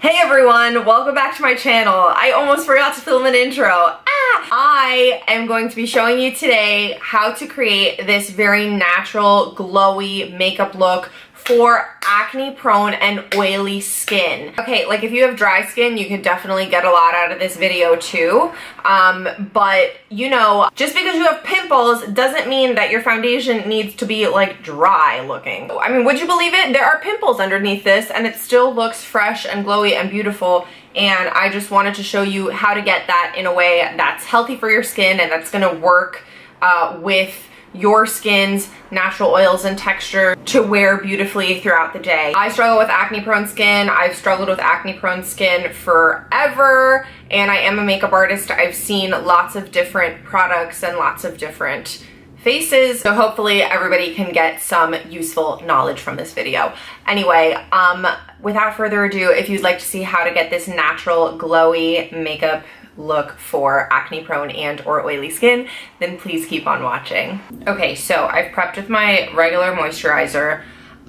Hey everyone, welcome back to my channel. I almost forgot to film an intro. I am going to be showing you today how to create this very natural, glowy makeup look for acne prone and oily skin. Okay, like if you have dry skin, you can definitely get a lot out of this video too. But you know, just because you have pimples doesn't mean that your foundation needs to be like dry looking. I mean, would you believe it? There are pimples underneath this and it still looks fresh and glowy and beautiful. And I just wanted to show you how to get that in a way that's healthy for your skin and that's gonna work with your skin's natural oils and texture to wear beautifully throughout the day. I struggle with acne prone skin. I've struggled with acne prone skin forever, and I am a makeup artist. I've seen lots of different products and lots of different faces, so hopefully everybody can get some useful knowledge from this video. Anyway, without further ado, if you'd like to see how to get this natural glowy makeup look for acne prone and or oily skin, then please keep on watching. Okay, so I've prepped with my regular moisturizer.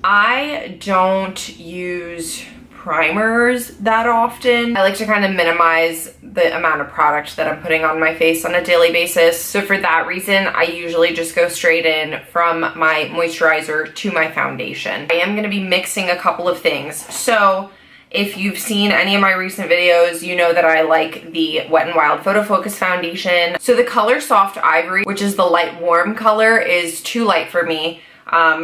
I don't use primers that often. I like to kind of minimize the amount of product that I'm putting on my face on a daily basis. So for that reason, I usually just go straight in from my moisturizer to my foundation. I am going to be mixing a couple of things. So if you've seen any of my recent videos, you know that I like the Wet n Wild Photo Focus foundation. So the color Soft Ivory, which is the light warm color, is too light for me.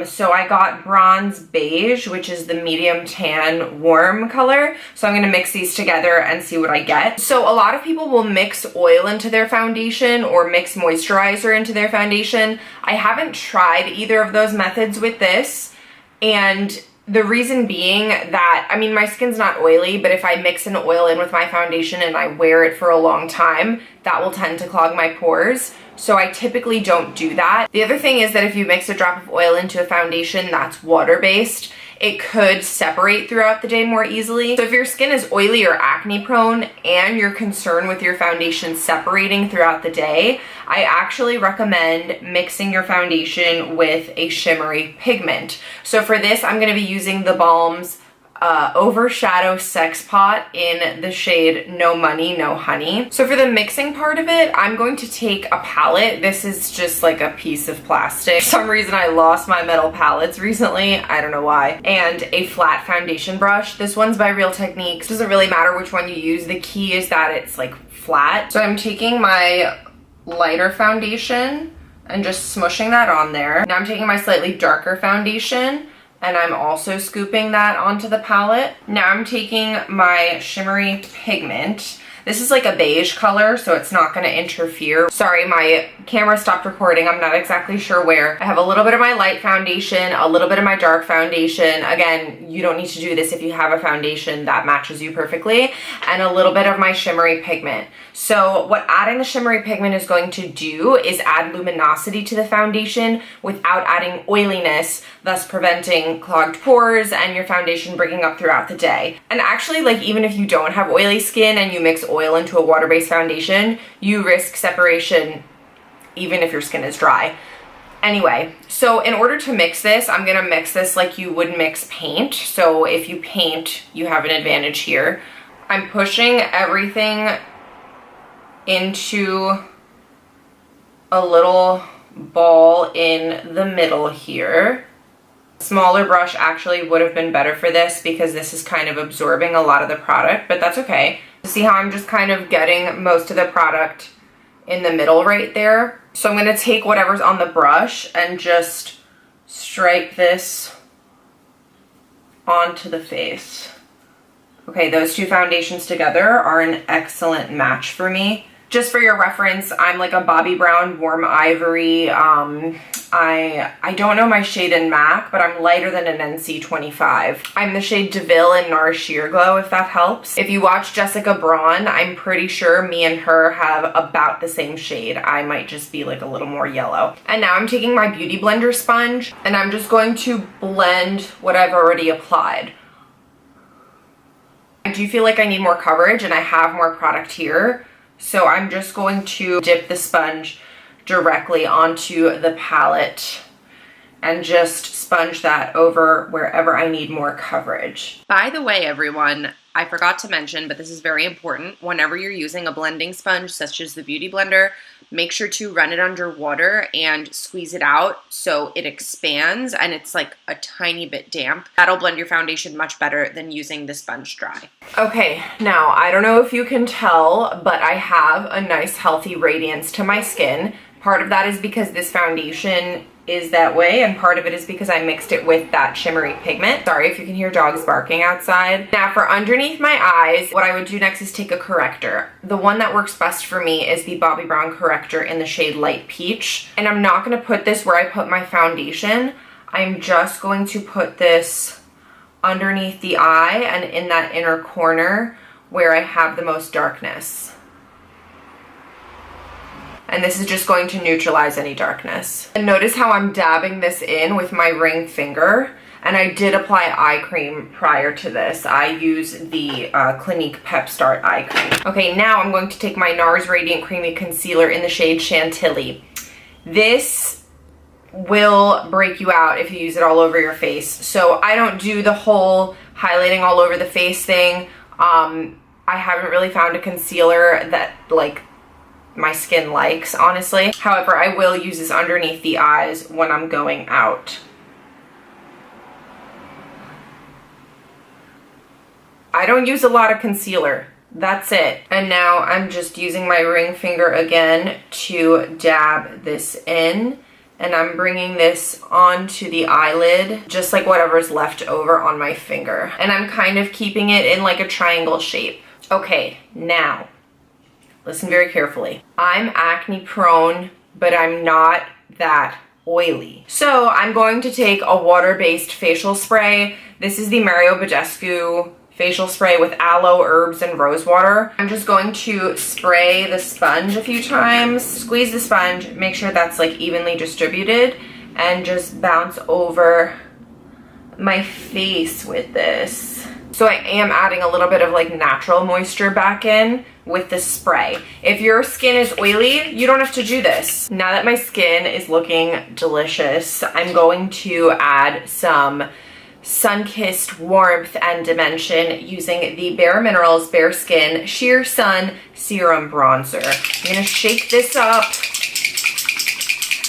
So I got Bronze Beige, which is the medium tan warm color. So I'm going to mix these together and see what I get. So a lot of people will mix oil into their foundation or mix moisturizer into their foundation. I haven't tried either of those methods with this, and the reason being that, I mean, my skin's not oily, but if I mix an oil in with my foundation and I wear it for a long time, that will tend to clog my pores. So I typically don't do that. The other thing is that if you mix a drop of oil into a foundation that's water-based, it could separate throughout the day more easily. So if your skin is oily or acne prone and you're concerned with your foundation separating throughout the day, I actually recommend mixing your foundation with a shimmery pigment. So for this, I'm gonna be using theBalm's Overshadow Sexpot in the shade No Money, No Honey. So for the mixing part of it, I'm going to take a palette. This is just like a piece of plastic. For some reason I lost my metal palettes recently. I don't know why. And a flat foundation brush. This one's by Real Techniques. Doesn't really matter which one you use. The key is that it's like flat. So I'm taking my lighter foundation and just smushing that on there. Now I'm taking my slightly darker foundation and I'm also scooping that onto the palette. Now I'm taking my shimmery pigment. This is like a beige color, so it's not gonna interfere. Sorry, my camera stopped recording. I'm not exactly sure where. I have a little bit of my light foundation, a little bit of my dark foundation. Again, you don't need to do this if you have a foundation that matches you perfectly, and a little bit of my shimmery pigment. So what adding the shimmery pigment is going to do is add luminosity to the foundation without adding oiliness, thus preventing clogged pores and your foundation breaking up throughout the day. And actually, like, even if you don't have oily skin and you mix oil into a water-based foundation, you risk separation even if your skin is dry. Anyway, so in order to mix this, I'm gonna mix this like you would mix paint. So if you paint, you have an advantage here. I'm pushing everything into a little ball in the middle here. Smaller brush actually would have been better for this because this is kind of absorbing a lot of the product, but that's okay. See how I'm just kind of getting most of the product in the middle right there? So I'm gonna take whatever's on the brush and just stripe this onto the face. Okay, those two foundations together are an excellent match for me. Just for your reference, I'm like a Bobbi Brown Warm Ivory. I don't know my shade in MAC, but I'm lighter than an NC25. I'm the shade DeVille in NARS Sheer Glow, if that helps. If you watch Jessica Braun, I'm pretty sure me and her have about the same shade. I might just be like a little more yellow. And now I'm taking my Beauty Blender sponge and I'm just going to blend what I've already applied. I do feel like I need more coverage and I have more product here. So I'm just going to dip the sponge directly onto the palette and just sponge that over wherever I need more coverage. By the way, everyone, I forgot to mention, but this is very important, whenever you're using a blending sponge such as the Beauty Blender, make sure to run it under water and squeeze it out so it expands and it's like a tiny bit damp. That'll blend your foundation much better than using the sponge dry. Okay, now I don't know if you can tell, but I have a nice healthy radiance to my skin. Part of that is because this foundation is that way, and part of it is because I mixed it with that shimmery pigment. Sorry if you can hear dogs barking outside. Now for underneath my eyes, what I would do next is take a corrector. The one that works best for me is the Bobbi Brown corrector in the shade Light Peach. And I'm not going to put this where I put my foundation. I'm just going to put this underneath the eye and in that inner corner where I have the most darkness. And this is just going to neutralize any darkness. And notice how I'm dabbing this in with my ring finger. And I did apply eye cream prior to this. I use the Clinique Pep Start eye cream. Okay, now I'm going to take my NARS Radiant Creamy Concealer in the shade Chantilly. This will break you out if you use it all over your face. So I don't do the whole highlighting all over the face thing. I haven't really found a concealer that like my skin likes, honestly. However, I will use this underneath the eyes when I'm going out. I don't use a lot of concealer. That's it. And now I'm just using my ring finger again to dab this in. And I'm bringing this onto the eyelid, just like whatever's left over on my finger. And I'm kind of keeping it in like a triangle shape. Okay, now, listen very carefully. I'm acne prone, but I'm not that oily. So I'm going to take a water-based facial spray. This is the Mario Badescu facial spray with aloe, herbs, and rose water. I'm just going to spray the sponge a few times, squeeze the sponge, make sure that's like evenly distributed, and just bounce over my face with this. So I am adding a little bit of like natural moisture back in with the spray. If your skin is oily, you don't have to do this. Now that my skin is looking delicious, I'm going to add some sun-kissed warmth and dimension using the Bare Minerals Bareskin Sheer Sun Serum Bronzer. I'm gonna shake this up,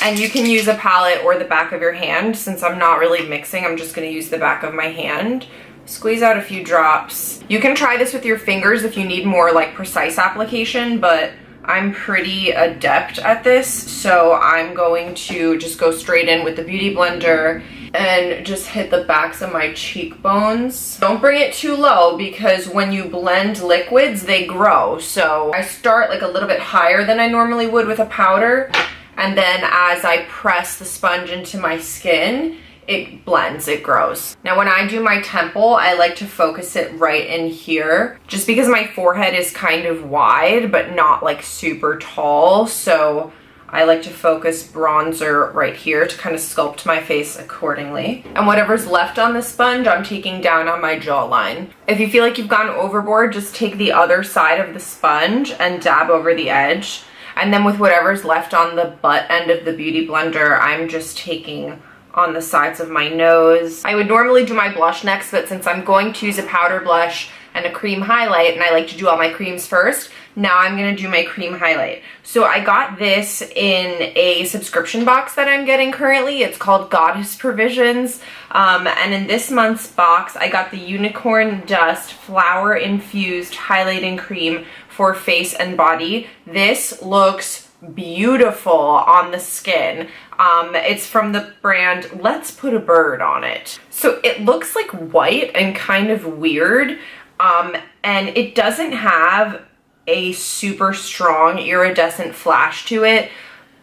and you can use a palette or the back of your hand. Since I'm not really mixing, I'm just gonna use the back of my hand. Squeeze out a few drops. You can try this with your fingers if you need more like precise application, but I'm pretty adept at this, so I'm going to just go straight in with the Beauty Blender and just hit the backs of my cheekbones. Don't bring it too low because when you blend liquids, they grow. So I start like a little bit higher than I normally would with a powder, and then as I press the sponge into my skin, it blends, it grows. Now when I do my temple, I like to focus it right in here, just because my forehead is kind of wide, but not like super tall. So I like to focus bronzer right here to kind of sculpt my face accordingly. And whatever's left on the sponge, I'm taking down on my jawline. If you feel like you've gone overboard, just take the other side of the sponge and dab over the edge. And then with whatever's left on the butt end of the Beauty Blender, I'm just taking on the sides of my nose. I would normally do my blush next, but since I'm going to use a powder blush and a cream highlight, and I like to do all my creams first, now I'm gonna do my cream highlight. So I got this in a subscription box that I'm getting currently. It's called Goddess Provisions. And in this month's box, I got the Unicorn Dust Flower Infused Highlighting Cream for face and body. This looks beautiful on the skin. It's from the brand Let's Put a Bird on It. So it looks like white and kind of weird, and it doesn't have a super strong iridescent flash to it,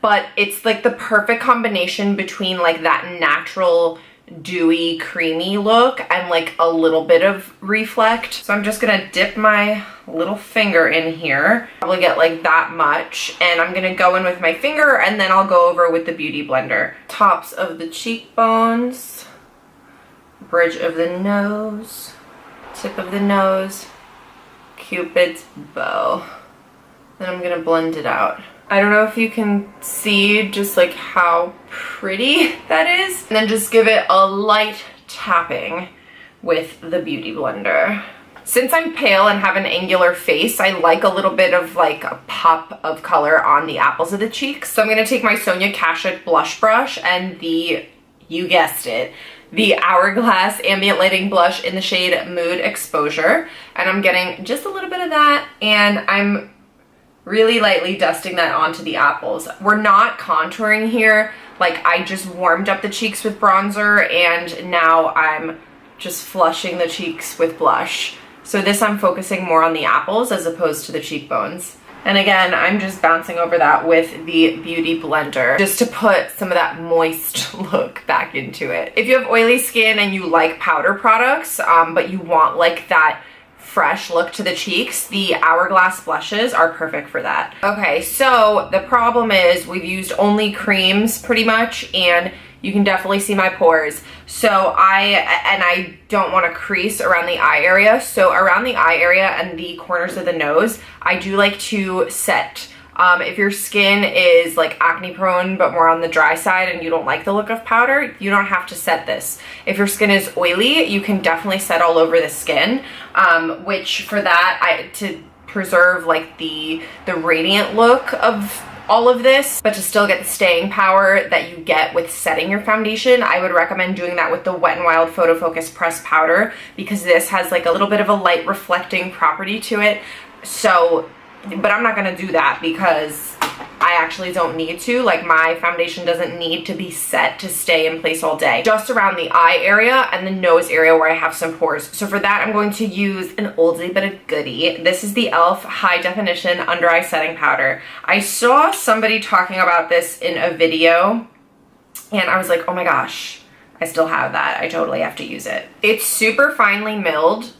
but it's like the perfect combination between like that natural dewy creamy look and like a little bit of reflect. So I'm just gonna dip my little finger in here, probably get like that much, and I'm gonna go in with my finger and then I'll go over with the Beauty Blender. Tops of the cheekbones, bridge of the nose, tip of the nose, Cupid's bow. Then I'm gonna blend it out. I don't know if you can see just like how pretty that is. And then just give it a light tapping with the Beauty Blender. Since I'm pale and have an angular face, I like a little bit of like a pop of color on the apples of the cheeks. So I'm gonna take my Sonia Kashuk blush brush and you guessed it, the Hourglass Ambient Lighting Blush in the shade Mood Exposure. And I'm getting just a little bit of that, and I'm really lightly dusting that onto the apples. We're not contouring here. Like, I just warmed up the cheeks with bronzer, and now I'm just flushing the cheeks with blush. So this I'm focusing more on the apples as opposed to the cheekbones. And again, I'm just bouncing over that with the Beauty Blender just to put some of that moist look back into it. If you have oily skin and you like powder products, but you want like that fresh look to the cheeks, the Hourglass blushes are perfect for that. Okay, so the problem is we've used only creams pretty much, and you can definitely see my pores. So I don't want to crease around the eye area. So around the eye area and the corners of the nose, I do like to set. If your skin is like acne prone but more on the dry side and you don't like the look of powder, you don't have to set this. If your skin is oily, you can definitely set all over the skin, which for that, to preserve like the radiant look of all of this, but to still get the staying power that you get with setting your foundation, I would recommend doing that with the Wet n Wild Photo Focus Pressed Powder, because this has like a little bit of a light reflecting property to it. So, but I'm not gonna do that because I actually don't need to. Like, my foundation doesn't need to be set to stay in place all day. Just around the eye area and the nose area where I have some pores. So for that, I'm going to use an oldie but a goodie. This is the e.l.f. High Definition Under Eye Setting Powder. I saw somebody talking about this in a video, and I was like, oh my gosh, I still have that. I totally have to use it. It's super finely milled,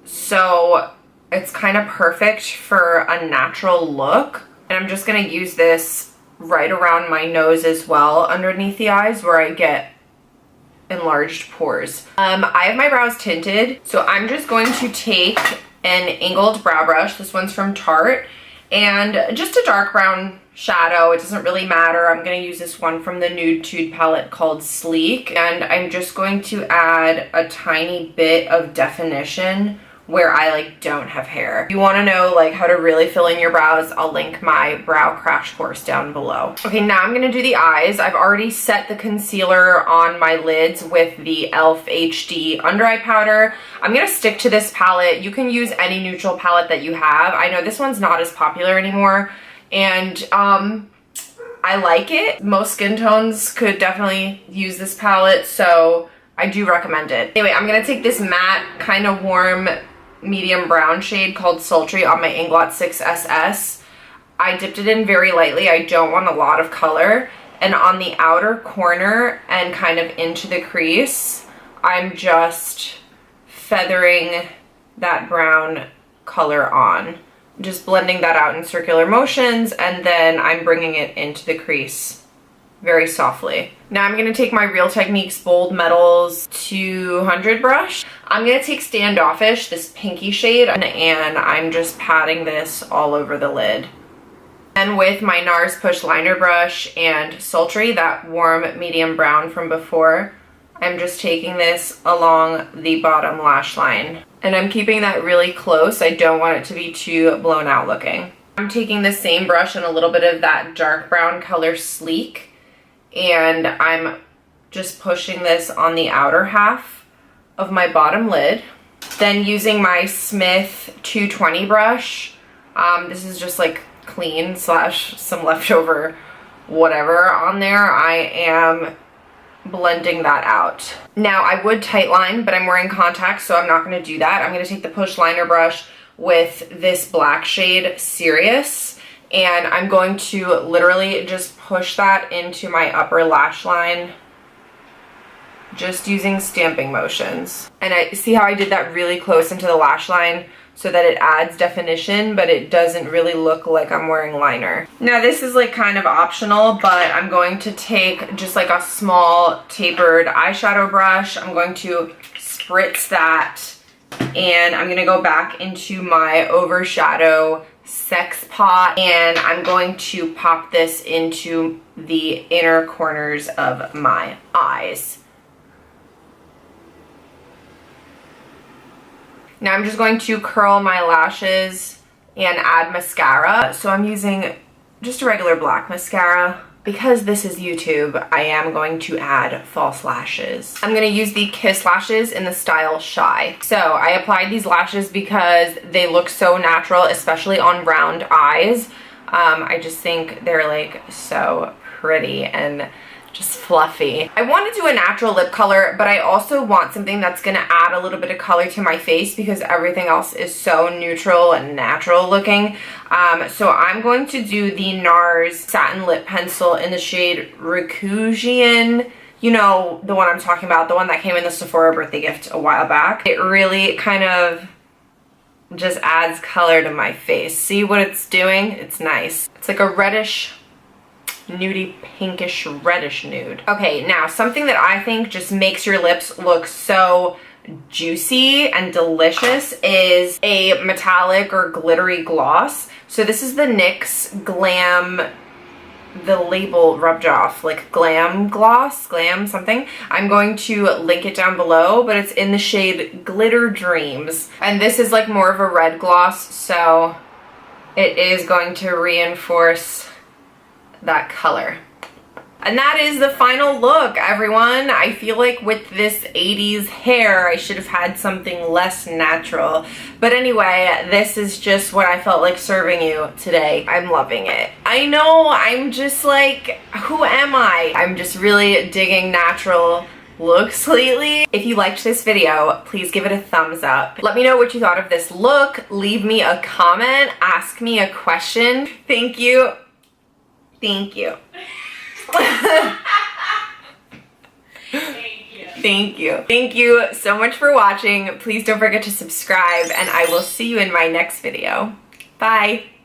so it's kind of perfect for a natural look. And I'm just gonna use this right around my nose as well, underneath the eyes where I get enlarged pores. I have my brows tinted, so I'm just going to take an angled brow brush. This one's from Tarte, and just a dark brown shadow. It doesn't really matter. I'm gonna use this one from the Nude Tude Palette called Sleek, and I'm just going to add a tiny bit of definition where I like don't have hair. If you want to know like how to really fill in your brows, I'll link my brow crash course down below. Okay, now I'm gonna do the eyes. I've already set the concealer on my lids with the e.l.f. HD under eye powder. I'm gonna stick to this palette. You can use any neutral palette that you have. I know this one's not as popular anymore, and I like it. Most skin tones could definitely use this palette, so I do recommend it. Anyway, I'm gonna take this matte, kind of warm, medium brown shade called Sultry on my Inglot 6 SS. I dipped it in very lightly. I don't want a lot of color. And on the outer corner and kind of into the crease, I'm just feathering that brown color on. Just blending that out in circular motions, and then I'm bringing it into the crease very softly. Now I'm gonna take my Real Techniques Bold Metals 200 brush. I'm gonna take Standoffish, this pinky shade, and I'm just patting this all over the lid. And with my NARS Push Liner brush and Sultry, that warm medium brown from before, I'm just taking this along the bottom lash line. And I'm keeping that really close. I don't want it to be too blown out looking. I'm taking the same brush and a little bit of that dark brown color Sleek, and I'm just pushing this on the outer half of my bottom lid. Then using my Smith 220 brush, this is just like clean slash some leftover whatever on there, I am blending that out. Now I would tightline, but I'm wearing contacts, so I'm not going to do that. I'm going to take the Push Liner brush with this black shade Serious, and I'm going to literally just push that into my upper lash line, just using stamping motions. And I see how I did that really close into the lash line so that it adds definition, but it doesn't really look like I'm wearing liner. Now this is like kind of optional, but I'm going to take just like a small tapered eyeshadow brush. I'm going to spritz that, and I'm gonna go back into my Overshadow Sexpot, and I'm going to pop this into the inner corners of my eyes. Now I'm just going to curl my lashes and add mascara. So I'm using just a regular black mascara. Because this is YouTube, I am going to add false lashes. I'm gonna use the Kiss lashes in the style Shy. So I applied these lashes because they look so natural, especially on round eyes. I just think they're like so pretty and just fluffy. I want to do a natural lip color, but I also want something that's gonna add a little bit of color to my face because everything else is so neutral and natural looking. So I'm going to do the NARS Satin Lip Pencil in the shade Rekugien. You know, the one I'm talking about, the one that came in the Sephora birthday gift a while back. It really kind of just adds color to my face. See what it's doing? It's nice. It's like a reddish, nudie, pinkish, reddish nude. Okay, now something that I think just makes your lips look so juicy and delicious is a metallic or glittery gloss. So this is the NYX Glam, the label rubbed off, like Glam gloss, Glam something. I'm going to link it down below, but it's in the shade Glitter Dreams. And this is like more of a red gloss, so it is going to reinforce that color. And that is the final look, everyone. I feel like with this 80s hair, I should have had something less natural. But anyway, this is just what I felt like serving you today. I'm loving it. I know, I'm just like, who am I? I'm just really digging natural looks lately. If you liked this video, please give it a thumbs up. Let me know what you thought of this look. Leave me a comment. Ask me a question. Thank you. Thank you. Thank you. Thank you so much for watching. Please don't forget to subscribe, and I will see you in my next video. Bye.